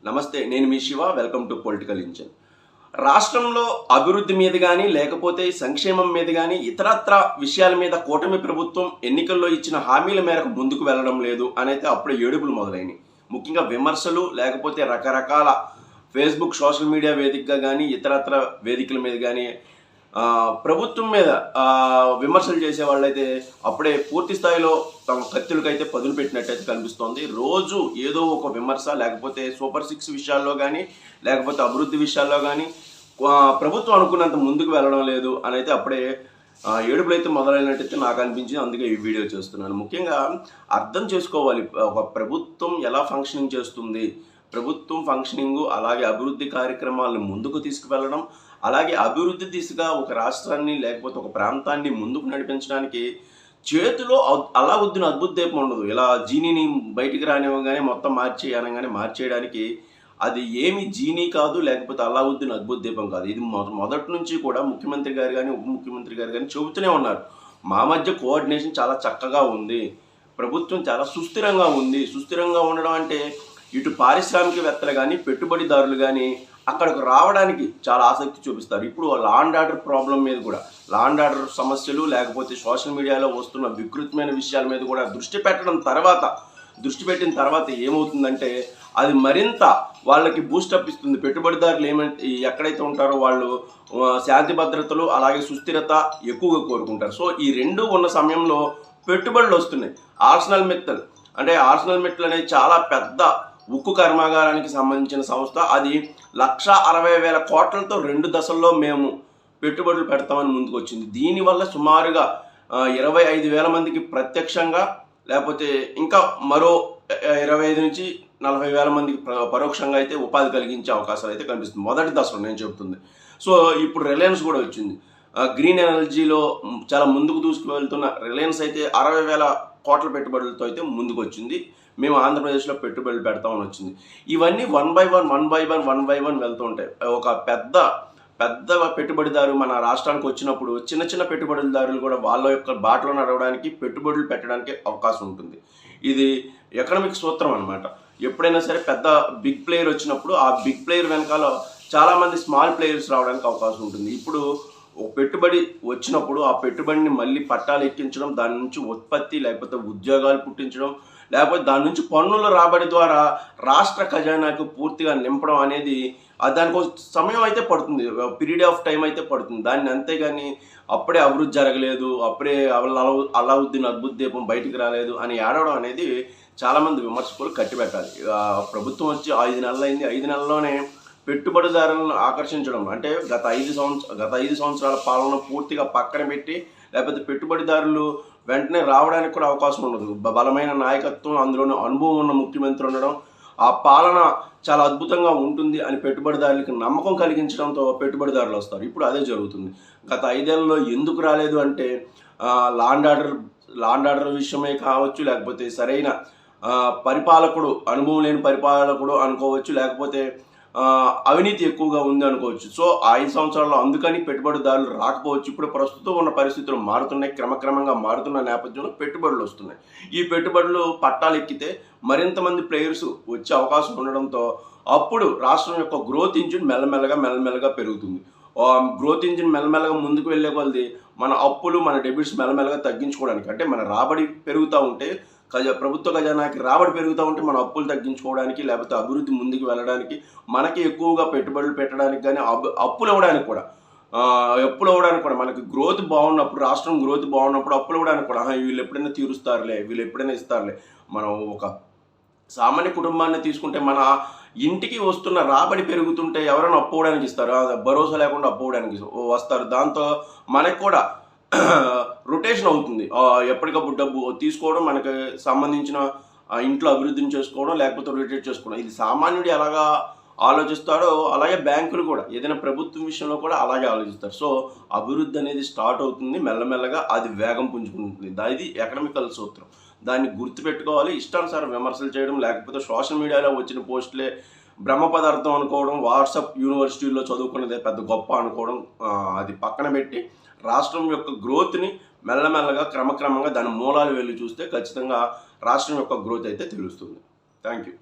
నమస్తే, నేను మీ Shiva. Welcome to political engine. రాష్ట్రంలో అభివృద్ధి మీద కానీ లేకపోతే సంక్షేమం మీద కానీ ఇతరత్ర విషయాల మీద కూటమి ప్రభుత్వం ఎన్నికల్లో ఇచ్చిన హామీల మేరకు ముందుకు వెళ్ళడం లేదు అనైతే అప్పుడే ఏడుపులు మొదలైనవి. ముఖ్యంగా విమర్శలు లేకపోతే రకరకాల ఫేస్బుక్ సోషల్ మీడియా వేదికగా కానీ ఇతరత్ర వేదికల మీద కానీ ప్రభుత్వం మీద విమర్శలు చేసే వాళ్ళైతే అప్పుడే పూర్తి స్థాయిలో తమ కత్తులకైతే పదులు పెట్టినట్టయితే కనిపిస్తోంది. రోజు ఏదో ఒక విమర్శ, లేకపోతే సూపర్ 6 విషయాల్లో కానీ లేకపోతే అభివృద్ధి విషయాల్లో కానీ ప్రభుత్వం అనుకున్నంత ముందుకు వెళ్ళడం లేదు అని అయితే అప్పుడే ఏడుపులైతే మొదలైనట్టయితే నాకు అనిపించింది. అందుకే ఈ వీడియో చేస్తున్నాను. ముఖ్యంగా అర్థం చేసుకోవాలి, ఒక ప్రభుత్వం ఎలా ఫంక్షనింగ్ చేస్తుంది, ప్రభుత్వం ఫంక్షనింగ్, అలాగే అభివృద్ధి కార్యక్రమాలను ముందుకు తీసుకువెళ్ళడం, అలాగే అభివృద్ధి దిశగా ఒక రాష్ట్రాన్ని లేకపోతే ఒక ప్రాంతాన్ని ముందుకు నడిపించడానికి చేతిలో అల్లావుద్దీన్ అద్భుత దీపం ఉండదు. ఇలా జీనీని బయటికి రానివ్వగానే మొత్తం మార్చేయనగానే మార్చేయడానికి అది ఏమి జీనీ కాదు, లేకపోతే అల్లావుద్దీన్ అద్భుత దీపం కాదు. ఇది మొదటి నుంచి కూడా ముఖ్యమంత్రి గారు కానీ ఉప ముఖ్యమంత్రి గారు కానీ చెబుతూనే ఉన్నారు. మా మధ్య కోఆర్డినేషన్ చాలా చక్కగా ఉంది, ప్రభుత్వం చాలా సుస్థిరంగా ఉంది. సుస్థిరంగా ఉండడం అంటే ఇటు పారిశ్రామికవేత్తలు కానీ పెట్టుబడిదారులు కానీ అక్కడికి రావడానికి చాలా ఆసక్తి చూపిస్తారు. ఇప్పుడు లా అండ్ ఆర్డర్ ప్రాబ్లం మీద కూడా, లా అండ్ ఆర్డర్ సమస్యలు లేకపోతే సోషల్ మీడియాలో వస్తున్న వికృతమైన విషయాల మీద కూడా దృష్టి పెట్టిన తర్వాత ఏమవుతుందంటే అది మరింత వాళ్ళకి బూస్టప్ ఇస్తుంది. పెట్టుబడిదారులు ఎక్కడైతే ఉంటారో వాళ్ళు శాంతి భద్రతలు అలాగే సుస్థిరత ఎక్కువగా కోరుకుంటారు. సో ఈ రెండు ఉన్న సమయంలో పెట్టుబడులు వస్తున్నాయి. ఆర్సెనల్ మిత్తల్ అనేది చాలా పెద్ద ఉక్కు కర్మాగారానికి సంబంధించిన సంస్థ. అది 1,60,000 కోట్లతో 2 దశల్లో మేము పెట్టుబడులు పెడతామని ముందుకు వచ్చింది. దీనివల్ల సుమారుగా 25,000 మందికి ప్రత్యక్షంగా, లేకపోతే ఇంకా మరో 25 నుంచి 40,000 మందికి పరోక్షంగా అయితే ఉపాధి కలిగించే అవకాశాలు అయితే కనిపిస్తుంది. మొదటి దశలో నేను చెబుతుంది. సో ఇప్పుడు రిలయన్స్ కూడా వచ్చింది. గ్రీన్ ఎనర్జీలో చాలా ముందుకు దూసుకువెళ్తున్న రిలయన్స్ అయితే 60,000 కోట్ల పెట్టుబడులతో అయితే ముందుకు వచ్చింది. మేము ఆంధ్రప్రదేశ్లో పెట్టుబడులు పెడతామని వచ్చింది. ఇవన్నీ వన్ బై వన్ వెళ్తూ ఉంటాయి. ఒక పెద్ద పెట్టుబడిదారు మన రాష్ట్రానికి వచ్చినప్పుడు చిన్న పెట్టుబడిదారులు కూడా వాళ్ళ యొక్క బాటలో నడవడానికి, పెట్టుబడులు పెట్టడానికి అవకాశం ఉంటుంది. ఇది ఎకనామిక్ సూత్రం అనమాట. ఎప్పుడైనా సరే పెద్ద బిగ్ ప్లేయర్ వచ్చినప్పుడు ఆ బిగ్ ప్లేయర్ వెనకాల చాలామంది స్మాల్ ప్లేయర్స్ రావడానికి అవకాశం ఉంటుంది. ఇప్పుడు ఒక పెట్టుబడి వచ్చినప్పుడు ఆ పెట్టుబడిని మళ్ళీ పట్టాలు ఎక్కించడం, దాని నుంచి ఉత్పత్తి లేకపోతే ఉద్యోగాలు పుట్టించడం, లేకపోతే దాని నుంచి పన్నుల రాబడి ద్వారా రాష్ట్ర ఖజానాకు పూర్తిగా నింపడం అనేది దానికి సమయం అయితే పడుతుంది, పీరియడ్ ఆఫ్ టైం అయితే పడుతుంది. దాన్ని అంతేగాని అప్పుడే అభివృద్ధి జరగలేదు, అప్పుడే అల్లావుద్దీన్ అద్భుత దీపం బయటికి రాలేదు అని ఏడవడం అనేది చాలామంది విమర్శకులు కట్టిపెట్టాలి. ప్రభుత్వం వచ్చి 5 నెలలు అయింది. 5 నెలల్లోనే పెట్టుబడిదారులను ఆకర్షించడం అంటే గత 5 సంవత్సరాల పాలన పూర్తిగా పక్కన పెట్టి, లేకపోతే పెట్టుబడిదారులు వెంటనే రావడానికి కూడా అవకాశం ఉండదు. బలమైన నాయకత్వం, అందులోనే అనుభవం ఉన్న ముఖ్యమంత్రి ఉండడం, ఆ పాలన చాలా అద్భుతంగా ఉంటుంది అని పెట్టుబడిదారులకు నమ్మకం కలిగించడంతో పెట్టుబడిదారులు వస్తారు. ఇప్పుడు అదే జరుగుతుంది. గత 5 ఏళ్లలో ఎందుకు రాలేదు అంటే లా అండ్ ఆర్డర్ విషయమే కావచ్చు, లేకపోతే సరైన పరిపాలకుడు, అనుభవం లేని పరిపాలకుడు అనుకోవచ్చు, లేకపోతే అవినీతి ఎక్కువగా ఉంది అనుకోవచ్చు. సో 5 సంవత్సరాల్లో అందుకని పెట్టుబడిదారులు రాకపోవచ్చు. ఇప్పుడు ప్రస్తుతం ఉన్న పరిస్థితులు మారుతున్నాయి, క్రమక్రమంగా మారుతున్న నేపథ్యంలో పెట్టుబడులు వస్తున్నాయి. ఈ పెట్టుబడులు పట్టాలు ఎక్కితే మరింత మంది ప్లేయర్స్ వచ్చే అవకాశం ఉండడంతో అప్పుడు రాష్ట్రం యొక్క గ్రోత్ ఇంజిన్ మెల్లమెల్లగా పెరుగుతుంది. గ్రోత్ ఇంజిన్ మెల్లమెల్లగా ముందుకు వెళ్ళే కొలది మన అప్పులు, మన డెబిట్స్ మెల్లమెల్లగా తగ్గించుకోవడానికి, అంటే మన రాబడి పెరుగుతూ ఉంటే, ప్రభుత్వ ఖజానాకి రాబడి పెరుగుతూ ఉంటే మన అప్పులు తగ్గించుకోవడానికి, లేకపోతే అభివృద్ధి ముందుకు వెళ్ళడానికి, మనకి ఎక్కువగా పెట్టుబడులు పెట్టడానికి కానీ అప్పులు ఇవ్వడానికి కూడా మనకి గ్రోత్ బాగున్నప్పుడు, రాష్ట్రం గ్రోత్ బాగున్నప్పుడు అప్పులు ఇవ్వడానికి కూడా వీళ్ళు ఎప్పుడైనా తీరుస్తారులే, వీళ్ళు ఎప్పుడైనా ఇస్తారులే. మనం ఒక సామాన్య కుటుంబాన్ని తీసుకుంటే మన ఇంటికి వస్తున్న రాబడి పెరుగుతుంటే ఎవరైనా అప్పు ఇవ్వడానికి ఇస్తారు, భరోసా లేకుండా అప్పు ఇవ్వడానికి వస్తారు. దాంతో మనకు కూడా రొటేషన్ అవుతుంది. ఎప్పటికప్పుడు డబ్బు తీసుకోవడం, మనకి సంబంధించిన ఇంట్లో అభివృద్ధిని చేసుకోవడం, లేకపోతే రొటేట్ చేసుకోవడం. ఇది సామాన్యుడు ఎలాగా ఆలోచిస్తాడో అలాగే బ్యాంకులు కూడా ఏదైనా ప్రభుత్వం విషయంలో కూడా అలాగే ఆలోచిస్తారు. సో అభివృద్ధి అనేది స్టార్ట్ అవుతుంది, మెల్లమెల్లగా అది వేగం పుంజుకుంటుంది. ఇది ఎకనామికల్ సూత్రం. దాన్ని గుర్తుపెట్టుకోవాలి. ఇష్టానుసారం విమర్శలు చేయడం, లేకపోతే సోషల్ మీడియాలో వచ్చిన పోస్టులే బ్రహ్మ పదార్థం అనుకోవడం, వాట్సాప్ యూనివర్సిటీల్లో చదువుకున్నదే పెద్ద గొప్ప అనుకోవడం, అది పక్కన పెట్టి రాష్ట్రం యొక్క గ్రోత్ని మెల్లమెల్లగా క్రమక్రమంగా దాని మూలాలు వెళ్ళి చూస్తే ఖచ్చితంగా రాష్ట్రం యొక్క గ్రోత్ అయితే తెలుస్తుంది. Thank you.